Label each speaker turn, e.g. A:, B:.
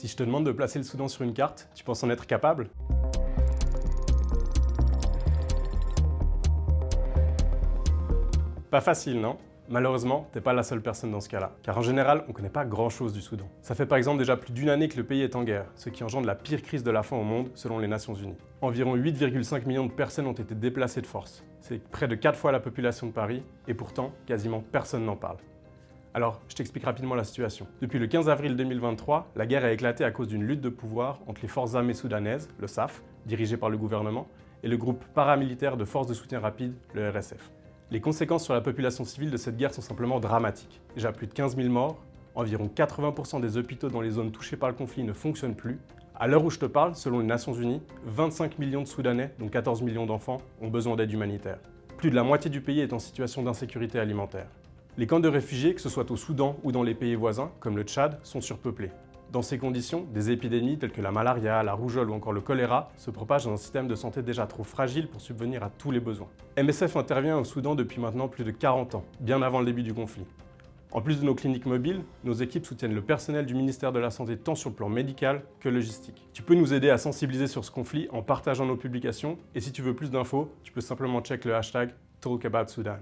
A: Si je te demande de placer le Soudan sur une carte, tu penses en être capable? Pas facile, non? Malheureusement, t'es pas la seule personne dans ce cas-là, car en général, on connaît pas grand-chose du Soudan. Ça fait par exemple déjà plus d'une année que le pays est en guerre, ce qui engendre la pire crise de la faim au monde, selon les Nations Unies. Environ 8,5 millions de personnes ont été déplacées de force. C'est près de 4 fois la population de Paris, et pourtant, quasiment personne n'en parle. Alors, je t'explique rapidement la situation. Depuis le 15 avril 2023, la guerre a éclaté à cause d'une lutte de pouvoir entre les forces armées soudanaises, le SAF, dirigé par le gouvernement, et le groupe paramilitaire de forces de soutien rapide, le RSF. Les conséquences sur la population civile de cette guerre sont simplement dramatiques. Déjà plus de 15 000 morts, environ 80% des hôpitaux dans les zones touchées par le conflit ne fonctionnent plus. À l'heure où je te parle, selon les Nations Unies, 25 millions de Soudanais, dont 14 millions d'enfants, ont besoin d'aide humanitaire. Plus de la moitié du pays est en situation d'insécurité alimentaire. Les camps de réfugiés, que ce soit au Soudan ou dans les pays voisins, comme le Tchad, sont surpeuplés. Dans ces conditions, des épidémies telles que la malaria, la rougeole ou encore le choléra se propagent dans un système de santé déjà trop fragile pour subvenir à tous les besoins. MSF intervient au Soudan depuis maintenant plus de 40 ans, bien avant le début du conflit. En plus de nos cliniques mobiles, nos équipes soutiennent le personnel du ministère de la Santé tant sur le plan médical que logistique. Tu peux nous aider à sensibiliser sur ce conflit en partageant nos publications et si tu veux plus d'infos, tu peux simplement check le hashtag #TalkAboutSudan.